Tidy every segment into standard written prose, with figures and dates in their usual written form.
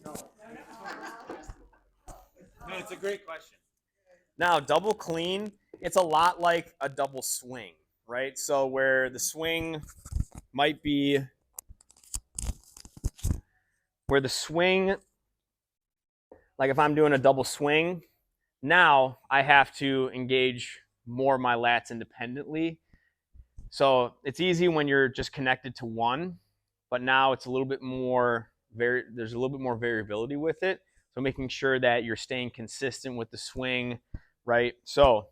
No, it's a great question. Now, double clean, it's a lot like a double swing, right? So where the swing might be, where the swing, like if I'm doing a double swing, now I have to engage more of my lats independently. So it's easy when you're just connected to one, but now it's a little bit more, there's a little bit more variability with it. So making sure that you're staying consistent with the swing, right? So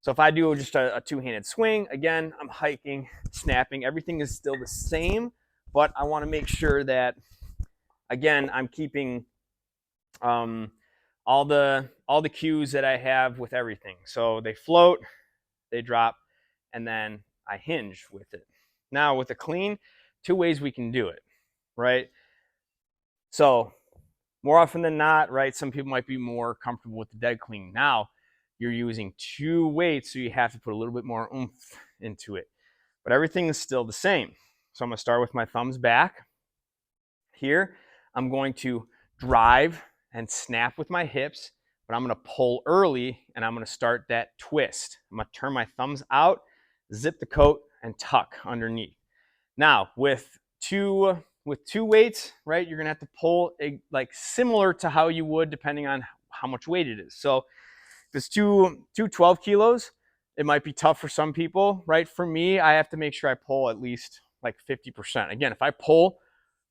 if I do just a two-handed swing, again, I'm hiking, snapping, everything is still the same, but I want to make sure that, again, I'm keeping all the cues that I have with everything. So they float, they drop, and then I hinge with it. Now with a clean, two ways we can do it, right? So more often than not, right, some people might be more comfortable with the dead clean. Now you're using two weights, so you have to put a little bit more oomph into it. But everything is still the same. So I'm gonna start with my thumbs back. Here, I'm going to drive and snap with my hips, but I'm gonna pull early and I'm gonna start that twist. I'm gonna turn my thumbs out, zip the coat, and tuck underneath. Now, with two weights, right, you're gonna have to pull like similar to how you would depending on how much weight it is. So if it's two 12 kilos, it might be tough for some people, right? For me, I have to make sure I pull at least like 50%. Again, if I pull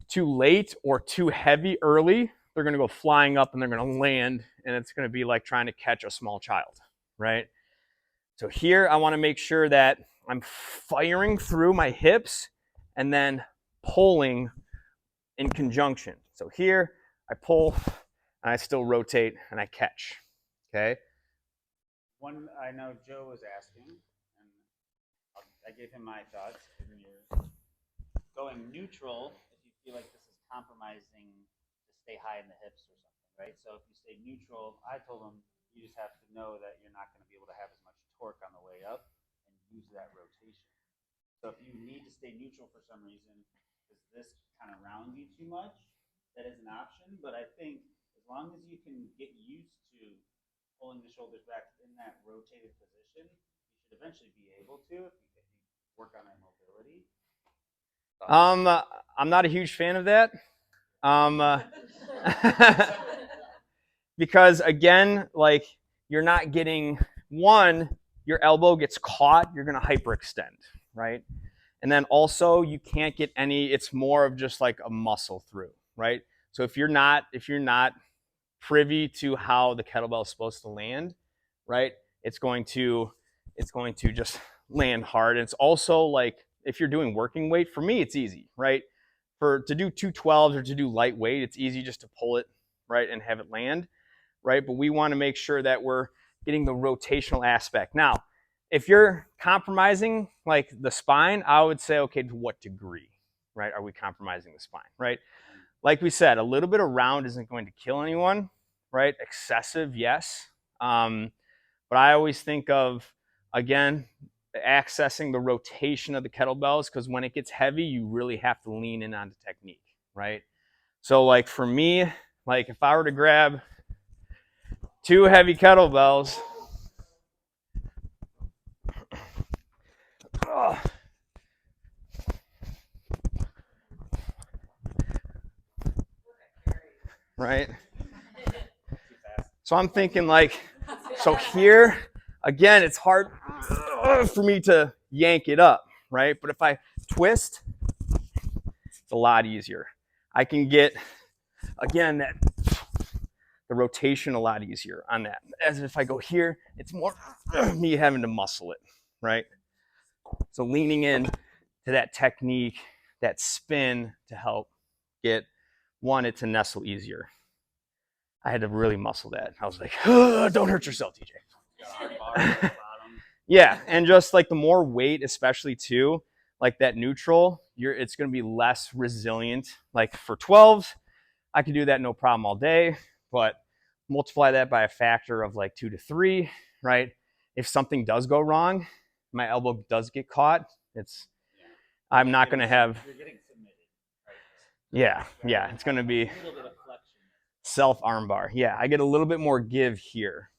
too late or too heavy early, they're going to go flying up and they're going to land, and it's going to be like trying to catch a small child, right? So here I want to make sure that I'm firing through my hips and then pulling in conjunction. So here I pull and I still rotate and I catch. Okay. One I know Joe was asking, and I gave him my thoughts. Going neutral if you feel like this is compromising to stay high in the hips or something, right? So if you stay neutral, I told him you just have to know that you're not going to be able to have as much torque on the way up and use that rotation. So if you need to stay neutral for some reason, does this kind of round you too much? That is an option, but I think as long as you can get used to pulling the shoulders back in that rotated position, you should eventually be able to if you work on that mobility. I'm not a huge fan of that. Because again, like you're not getting one, your elbow gets caught, you're going to hyperextend, right? And then also you can't get any, it's more of just like a muscle through, right? So if you're not privy to how the kettlebell is supposed to land, right? It's going to just land hard. And it's also like if you're doing working weight, for me it's easy, right? To do 212s or to do lightweight, it's easy just to pull it, right, and have it land, right? But we want to make sure that we're getting the rotational aspect. Now, if you're compromising like the spine, I would say, okay, to what degree, right? Are we compromising the spine, right? Like we said, a little bit of round isn't going to kill anyone, right? Excessive, yes. But I always think of, again, accessing the rotation of the kettlebells, because when it gets heavy, you really have to lean in on the technique, right? So like for me, like if I were to grab two heavy kettlebells, right? So I'm thinking like, so here, again, it's hard for me to yank it up, right? But if I twist, it's a lot easier. I can get, again, the rotation a lot easier on that. As if I go here, it's more me having to muscle it, right? So leaning in to that technique, that spin to help get it to nestle easier. I had to really muscle that. I was like, don't hurt yourself, TJ. Yeah, and just like the more weight, especially too, like that neutral, it's going to be less resilient. Like for 12s, I could do that no problem all day, but multiply that by a factor of like 2 to 3, right? If something does go wrong, my elbow does get caught, I'm not going to have. You're getting submitted, right? Yeah, it's going to be. A little bit of flexion self armbar. Yeah, I get a little bit more give here,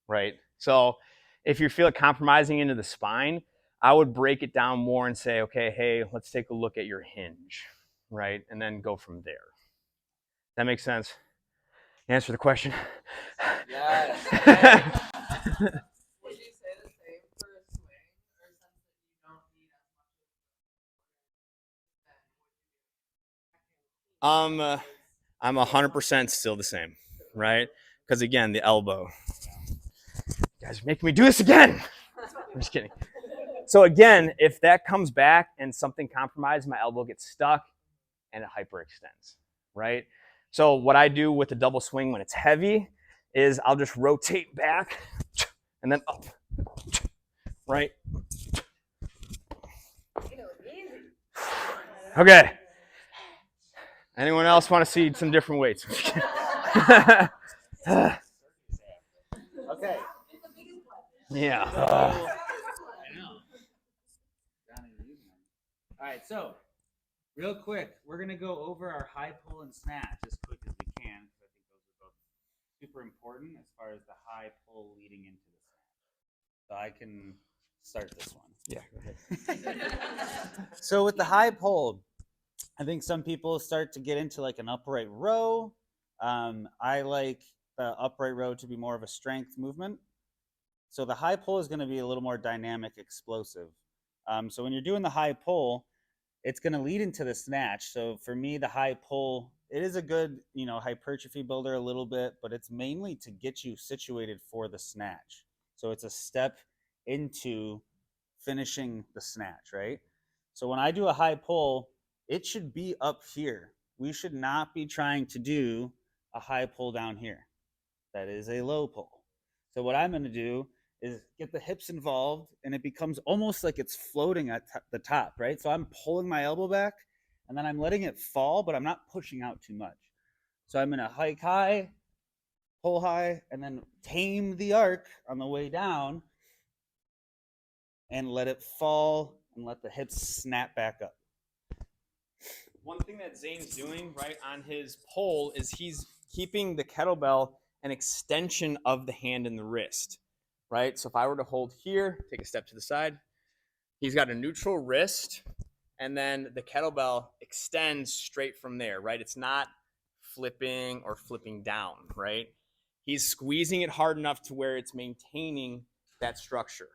right? So if you feel it compromising into the spine, I would break it down more and say, okay, hey, let's take a look at your hinge, right? And then go from there. That makes sense? Answer the question. Yes. Would you say the same for a swing, or since that you don't need as much of I'm 100% still the same, right? Because again, the elbow. You guys are making me do this again. I'm just kidding. So again, if that comes back and something compromised, my elbow gets stuck and it hyperextends, right? So what I do with the double swing when it's heavy is I'll just rotate back and then up, right? Okay. Anyone else want to see some different weights? Okay. Yeah. I know. All right, so real quick, we're gonna go over our high pull and snatch as quick as we can because I think those are both super important as far as the high pull leading into the snatch. So I can start this one. Yeah, go ahead. So with the high pull, I think some people start to get into like an upright row. I like the upright row to be more of a strength movement. So the high pull is going to be a little more dynamic, explosive. So when you're doing the high pull, it's going to lead into the snatch. So for me, the high pull, it is a good, hypertrophy builder a little bit, but it's mainly to get you situated for the snatch. So it's a step into finishing the snatch, right? So when I do a high pull, it should be up here. We should not be trying to do a high pull down here. That is a low pull. So what I'm going to do is get the hips involved, and it becomes almost like it's floating at the top, right? So I'm pulling my elbow back, and then I'm letting it fall, but I'm not pushing out too much. So I'm going to hike high, pull high, and then tame the arc on the way down and let it fall and let the hips snap back up. One thing that Zane's doing right on his pole is he's keeping the kettlebell an extension of the hand and the wrist, right? So if I were to hold here, take a step to the side, he's got a neutral wrist, and then the kettlebell extends straight from there, right? It's not flipping or flipping down, right? He's squeezing it hard enough to where it's maintaining that structure,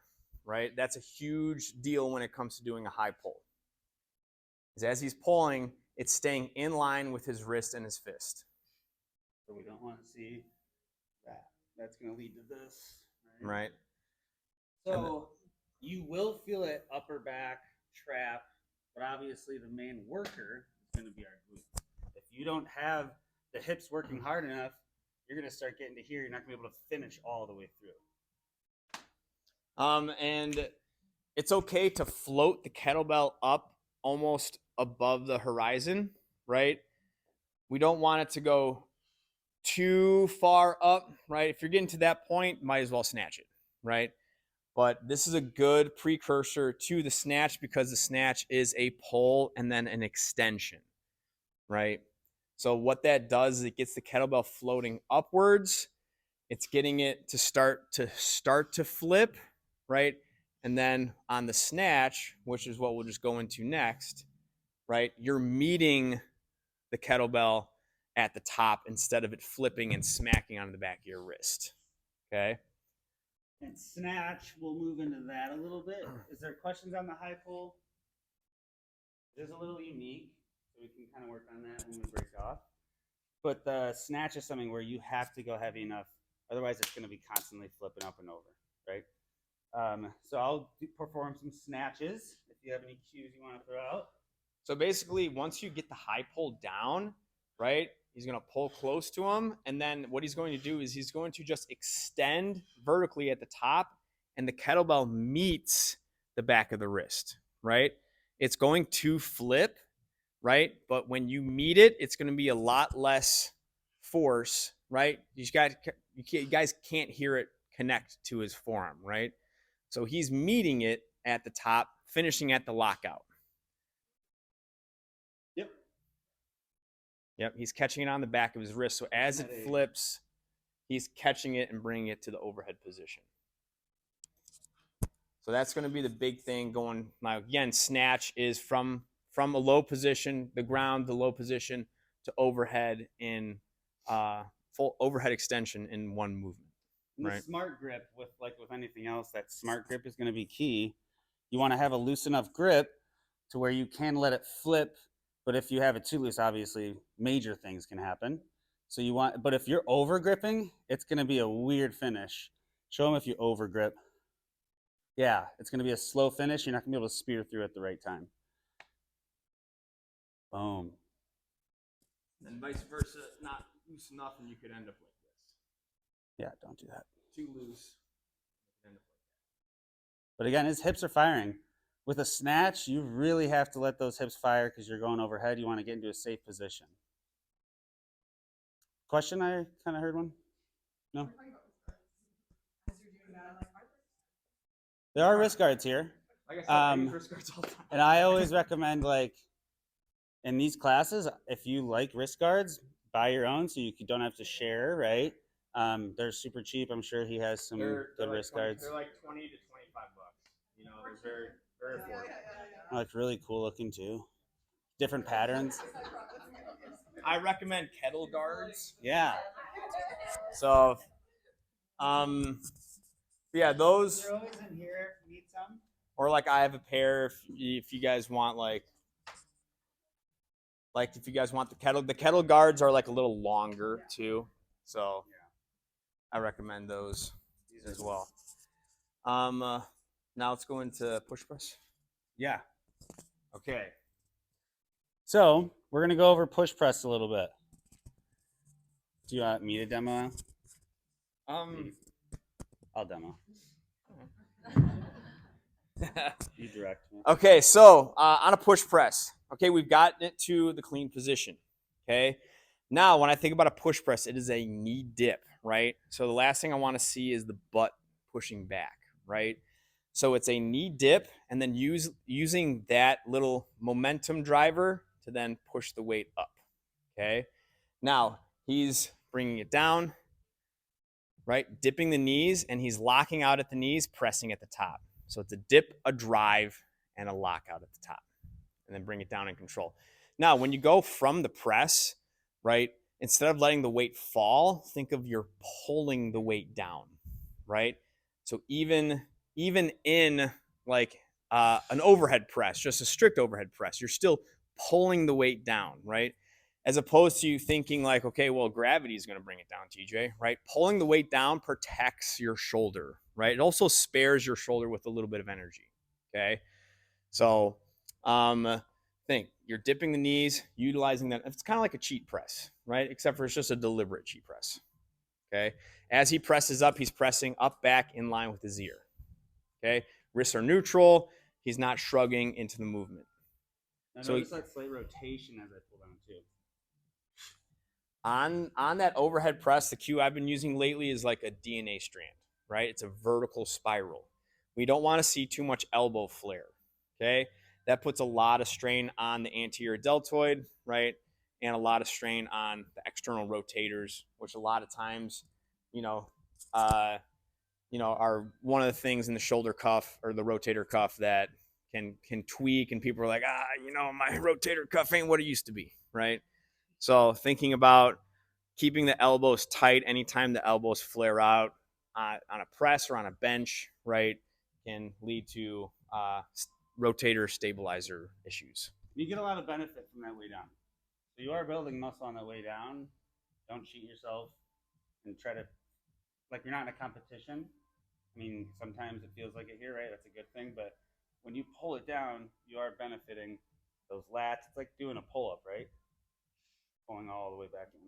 right? That's a huge deal when it comes to doing a high pull. As he's pulling, it's staying in line with his wrist and his fist. So we don't want to see that. That's going to lead to this. Right. So you will feel it upper back, trap, but obviously the main worker is going to be our glute. If you don't have the hips working hard enough, you're going to start getting to here. You're not going to be able to finish all the way through. And it's okay to float the kettlebell up almost above the horizon, right? We don't want it to go too far up, right? If you're getting to that point, might as well snatch it, right? But this is a good precursor to the snatch because the snatch is a pull and then an extension, right? So what that does is it gets the kettlebell floating upwards. It's getting it to start to flip, right? And then on the snatch, which is what we'll just go into next, right? You're meeting the kettlebell at the top instead of it flipping and smacking onto the back of your wrist. Okay? And snatch, we'll move into that a little bit. Is there questions on the high pull? It is a little unique, so we can kind of work on that when we break off. But the snatch is something where you have to go heavy enough. Otherwise, it's going to be constantly flipping up and over, right? So I'll perform some snatches if you have any cues you want to throw out. So basically, once you get the high pull down, right, he's going to pull close to him. And then what he's going to do is he's going to just extend vertically at the top, and the kettlebell meets the back of the wrist, right? It's going to flip, right? But when you meet it, it's going to be a lot less force, right? You guys can't hear it connect to his forearm, right? So he's meeting it at the top, finishing at the lockout. Yep. Yep, he's catching it on the back of his wrist. So as it flips, he's catching it and bringing it to the overhead position. So that's going to be the big thing going. Now, again, snatch is from a low position, the ground, the low position, to overhead in full overhead extension in one movement. Right. The smart grip, with anything else, that smart grip is going to be key. You want to have a loose enough grip to where you can let it flip, but if you have it too loose, obviously major things can happen. So but if you're over gripping, it's going to be a weird finish. Show them if you over grip. Yeah, it's going to be a slow finish. You're not going to be able to spear through at the right time. Boom. And vice versa, not loose enough, and you could end up like this. Yeah, don't do that. Too loose. End up like that. But again, his hips are firing. With a snatch, you really have to let those hips fire because you're going overhead. You want to get into a safe position. Question? I kind of heard one. No? There are wrist guards here. Like I said, I use wrist guards all the time. And I always recommend, in these classes, if you like wrist guards, buy your own so you don't have to share, right? They're super cheap. I'm sure he has some good wrist guards. They're like $20 to $25. You know, they're very affordable. Like really cool looking too. Different patterns. I recommend kettle guards. Yeah. So, yeah, those. They're always in here if you need some. Or I have a pair if you guys want if you guys want the kettle guards are a little longer too. So I recommend those as well. Now let's go into push press. Yeah. Okay. So we're gonna go over push press a little bit. Do you want me to demo? I'll demo. You direct me. Okay, so on a push press, okay, we've gotten it to the clean position. Okay. Now, when I think about a push press, it is a knee dip, right? So the last thing I want to see is the butt pushing back, right? So it's a knee dip, and then using that little momentum driver to then push the weight up, okay? Now, he's bringing it down, right? Dipping the knees, and he's locking out at the knees, pressing at the top. So it's a dip, a drive, and a lockout at the top, and then bring it down in control. Now, when you go from the press, right, instead of letting the weight fall, think of you're pulling the weight down, right? So even in an overhead press, just a strict overhead press, you're still pulling the weight down, right? As opposed to you thinking okay, well, gravity is going to bring it down, TJ, right? Pulling the weight down protects your shoulder, right? It also spares your shoulder with a little bit of energy, okay? So think you're dipping the knees, utilizing that. It's kind of like a cheat press, right? Except for it's just a deliberate cheat press, okay? As he presses up, he's pressing up, back, in line with his ear, okay? Wrists are neutral. He's not shrugging into the movement. Now notice that slight rotation as I pull down too. On that overhead press, the cue I've been using lately is like a DNA strand, right? It's a vertical spiral. We don't want to see too much elbow flare, okay? That puts a lot of strain on the anterior deltoid, right? And a lot of strain on the external rotators, which a lot of times, are one of the things in the shoulder cuff or the rotator cuff that can tweak, and people are like, my rotator cuff ain't what it used to be, right? So thinking about keeping the elbows tight anytime the elbows flare out on a press or on a bench, right, can lead to rotator stabilizer issues. You get a lot of benefit from that way down. So you are building muscle on that way down. Don't cheat yourself and try to, you're not in a competition. I mean, sometimes it feels like it here, right? That's a good thing. But when you pull it down, you are benefiting those lats. It's like doing a pull-up, right? Pulling all the way back in.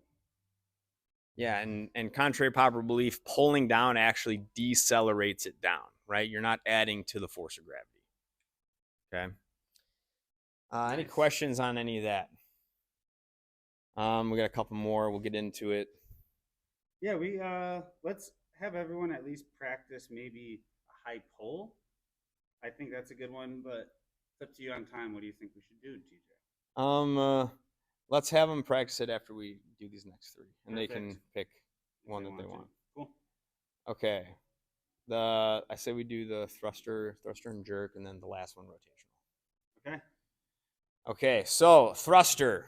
Yeah, and contrary to popular belief, pulling down actually decelerates it down, right? You're not adding to the force of gravity. Okay. Nice. Any questions on any of that? We got a couple more. We'll get into it. Yeah, we let's have everyone at least practice maybe a high pull. I think that's a good one, but it's up to you on time. What do you think we should do, TJ? let's have them practice it after we do these next three, and they Perfect. can pick If one they that they to. want. Cool. Okay. I say we do the thruster and jerk, and then the last one rotational. Okay. Okay, so thruster.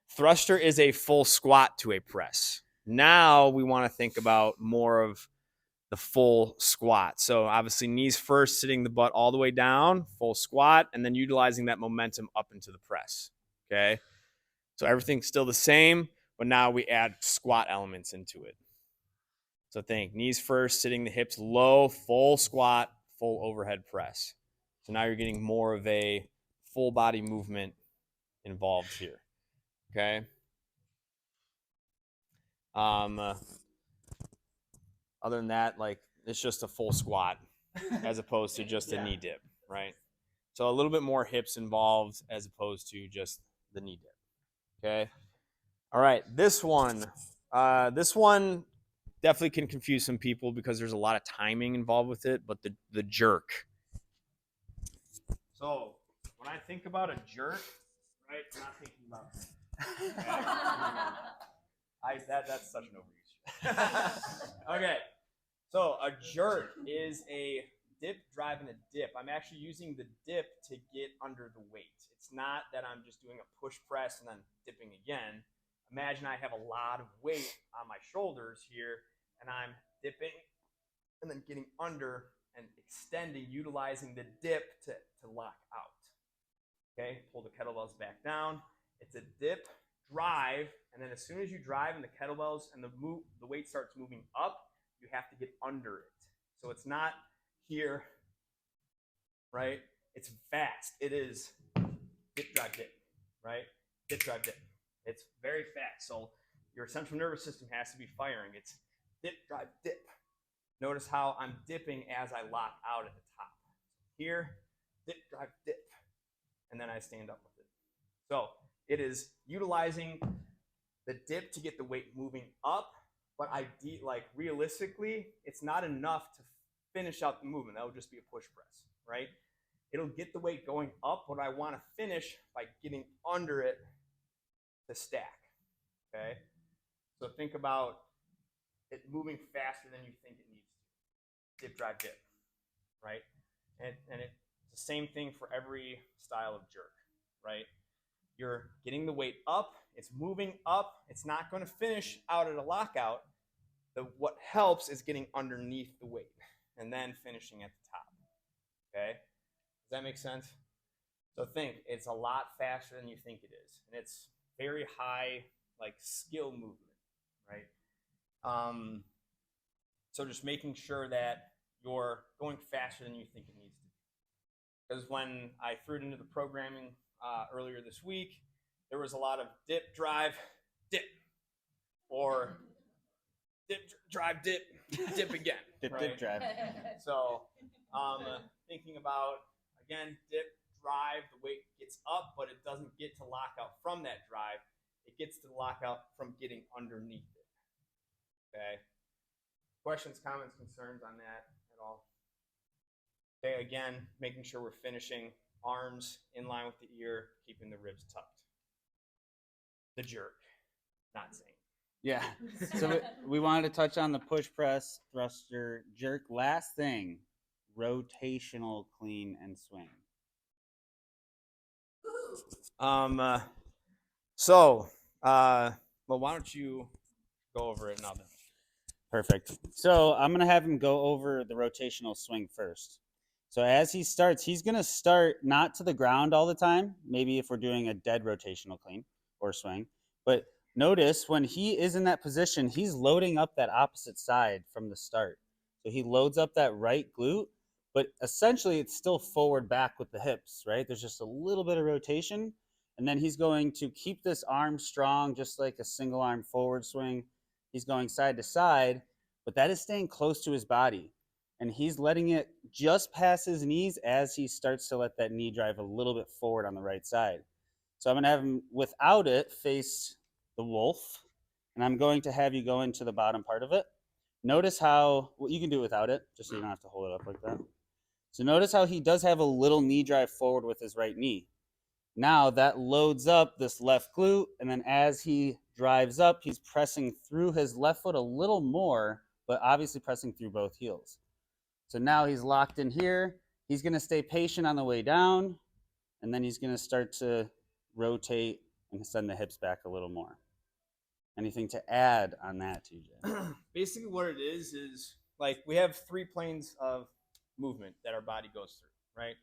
Thruster is a full squat to a press. Now we want to think about more of the full squat. So obviously knees first, sitting the butt all the way down, full squat, and then utilizing that momentum up into the press. Okay. So everything's still the same, but now we add squat elements into it. So think knees first, sitting the hips low, full squat, full overhead press. So now you're getting more of a full body movement involved here. Okay. Other than that, like it's just a full squat as opposed to just a knee dip, right? So a little bit more hips involved as opposed to just the knee dip. Okay. All right. This one definitely can confuse some people because there's a lot of timing involved with it, but the jerk. So when I think about a jerk, right, I'm not thinking about that's such an overuse. Okay. So a jerk is a dip, drive, and a dip. I'm actually using the dip to get under the weight. It's not that I'm just doing a push press and then dipping again. Imagine I have a lot of weight on my shoulders here, and I'm dipping and then getting under and extending, utilizing the dip to lock out. Okay, pull the kettlebells back down. It's a dip, drive, and then as soon as you drive and the kettlebells and the weight starts moving up, you have to get under it. So it's not here, right? It's fast. It is dip, drive, dip, right? Dip, drive, dip. It's very fast. So your central nervous system has to be firing. It's dip, drive, dip. Notice how I'm dipping as I lock out at the top. Here, dip, drive, dip. And then I stand up with it. So it is utilizing the dip to get the weight moving up, but realistically, it's not enough to finish out the movement. That would just be a push press, right? It'll get the weight going up, but I want to finish by getting under it to stack, okay? So think about it moving faster than you think it needs to. Dip, drive, dip, right? And it's the same thing for every style of jerk, right? You're getting the weight up, it's moving up, it's not going to finish out at a lockout. What helps is getting underneath the weight and then finishing at the top, okay? Does that make sense? So think, it's a lot faster than you think it is, and it's very high, like, skill movement, right? So just making sure that you're going faster than you think it needs to be. Because when I threw it into the programming earlier this week, there was a lot of dip, drive, dip, or dip, drive, dip, dip again. Dip, right? dip, drive. So thinking about, again, dip, drive, the weight gets up, but it doesn't get to lockout from that drive. It gets to the lockout from getting underneath it. Okay? Questions, comments, concerns on that at all? Okay, again, making sure we're finishing arms in line with the ear, keeping the ribs tucked. The jerk, not saying. Yeah. So we wanted to touch on the push press, thruster, jerk. Last thing, rotational clean and swing. Well, why don't you go over it now then? Perfect. So I'm going to have him go over the rotational swing first. So as he starts, he's going to start not to the ground all the time. Maybe if we're doing a dead rotational clean or swing. But notice when he is in that position, he's loading up that opposite side from the start. So he loads up that right glute, but essentially it's still forward back with the hips, right? There's just a little bit of rotation. And then he's going to keep this arm strong, just like a single arm forward swing. He's going side to side, but that is staying close to his body. And he's letting it just pass his knees as he starts to let that knee drive a little bit forward on the right side. So I'm going to have him, without it, face the wolf. And I'm going to have you go into the bottom part of it. Notice how, well, you can do it without it, just so you don't have to hold it up like that. So notice how he does have a little knee drive forward with his right knee. Now that loads up this left glute, and then as he drives up, he's pressing through his left foot a little more, but obviously pressing through both heels. So now he's locked in here. He's going to stay patient on the way down, and then he's going to start to rotate and send the hips back a little more. Anything to add on that, TJ? Basically, what it is like we have 3 planes of movement that our body goes through, right?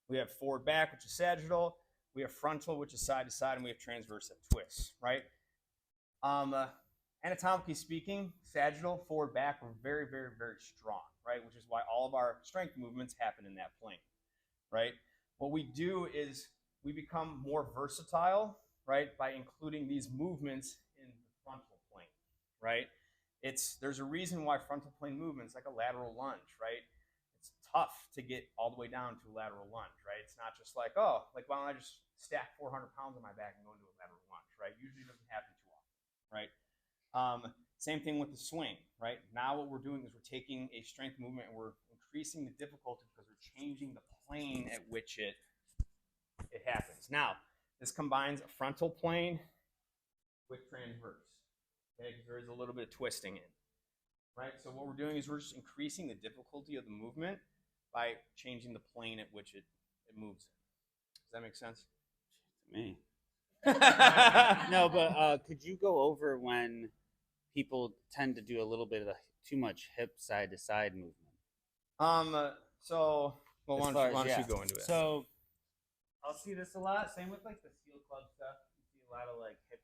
We have forward back, which is sagittal. We have frontal, which is side to side, and we have transverse that twists, right? Anatomically speaking, sagittal, forward, back, we're very, very, very strong, right? Which is why all of our strength movements happen in that plane, right? What we do is we become more versatile, right, by including these movements in the frontal plane, right? There's a reason why frontal plane movements, like a lateral lunge, right? It's tough to get all the way down to a lateral lunge, right? It's not just like, oh, like why don't I just stack 400 pounds on my back and go into a lateral lunge, right? Usually it doesn't happen too often, right? Same thing with the swing, right? Now what we're doing is we're taking a strength movement and we're increasing the difficulty because we're changing the plane at which it happens. Now, this combines a frontal plane with transverse, okay? Because there is a little bit of twisting in, right? So what we're doing is we're just increasing the difficulty of the movement by changing the plane at which it moves in. Does that make sense? To me. No, but could you go over when people tend to do a little bit of too much hip side to side movement? So, well, why don't you go into it? So, I'll see this a lot. Same with like the steel club stuff. You see a lot of like hip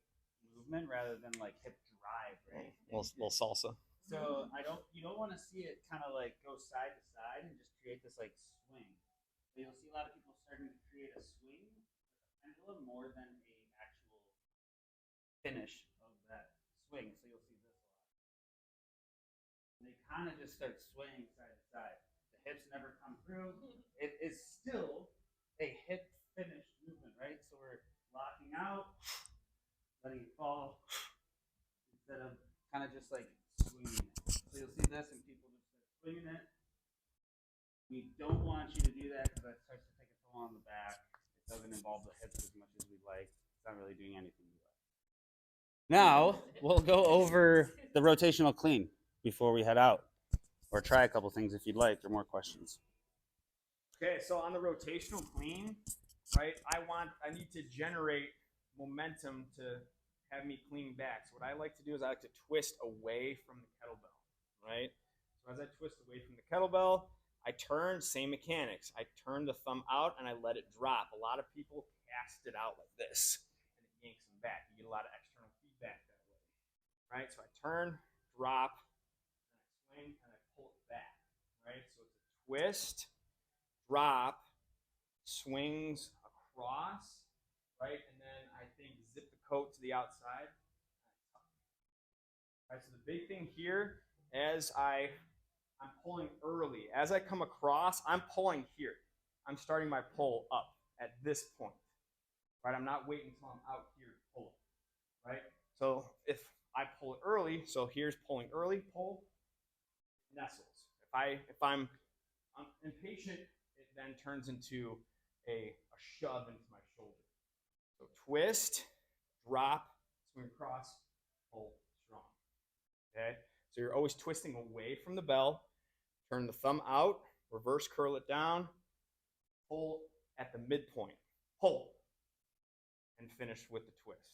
movement rather than like hip drive, right? Little salsa. So you don't want to see it kind of like go side to side and just create this like swing. So you'll see a lot of people starting to create a swing and a little more than a actual finish of that swing. So you'll see this a lot. And they kind of just start swaying side to side. The hips never come through. It is still a hip finish movement, right? So we're locking out, letting it fall, instead of kind of just like swinging it. So you'll see this and people just start swinging it. We don't want you to do that because that starts to take a toll on the back. It doesn't involve the hips as much as we'd like. It's not really doing anything we like. Now, we'll go over the rotational clean before we head out. Or try a couple things if you'd like, or more questions. Okay, so on the rotational clean, right, I need to generate momentum to have me clean back. So what I like to do is I like to twist away from the kettlebell, right? So as I twist away from the kettlebell, I turn, same mechanics. I turn the thumb out and I let it drop. A lot of people cast it out like this, and it yanks them back. You get a lot of external feedback that way, right? So I turn, drop, and I swing, and I pull it back, right? So it's a twist, drop, swings across, right? And then I think zip the coat to the outside. Right, so the big thing here, as I'm pulling early. As I come across, I'm pulling here. I'm starting my pull up at this point, right? I'm not waiting until I'm out here to pull it, right? So if I pull it early, so here's pulling early, pull, nestles. If I'm impatient, it then turns into a shove into my shoulder. So twist, drop, swing across, pull, strong. Okay? So you're always twisting away from the bell. Turn the thumb out, reverse curl it down, pull at the midpoint, pull, and finish with the twist.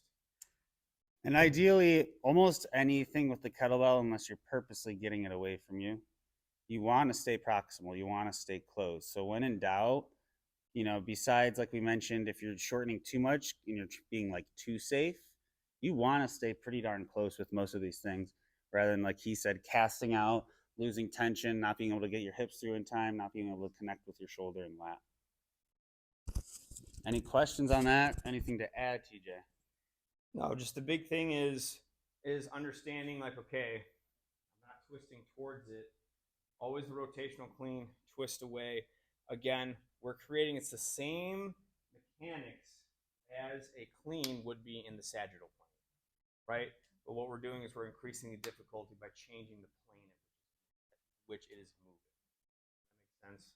And ideally, almost anything with the kettlebell, unless you're purposely getting it away from you, you want to stay proximal. You want to stay close. So when in doubt, besides, like we mentioned, if you're shortening too much and you're being like too safe, you want to stay pretty darn close with most of these things, rather than, like he said, casting out, losing tension, not being able to get your hips through in time, not being able to connect with your shoulder and lat. Any questions on that? Anything to add, TJ? No, just the big thing is understanding, like, okay, I'm not twisting towards it. Always the rotational clean, twist away. Again, we're creating, it's the same mechanics as a clean would be in the sagittal plane, right? But what we're doing is we're increasing the difficulty by changing the plane at which it is moving. That makes sense,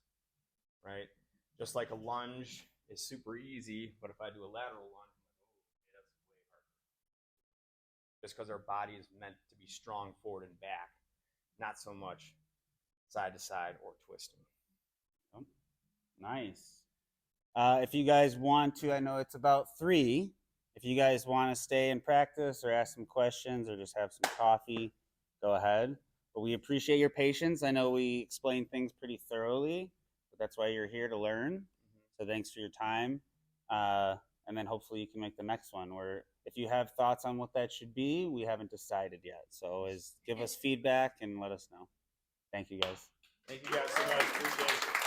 right? Just like a lunge, is super easy, but if I do a lateral lunge, I'm like, oh, okay, that's way harder. Just because our body is meant to be strong forward and back, not so much side to side or twisting. Oh, nice. If you guys want to, I know it's about 3. If you guys want to stay and practice or ask some questions or just have some coffee, go ahead. But we appreciate your patience. I know we explained things pretty thoroughly, but that's why you're here to learn. So thanks for your time. And then hopefully you can make the next one. Where if you have thoughts on what that should be, we haven't decided yet. So give us feedback and let us know. Thank you guys. Thank you guys so much. Appreciate it.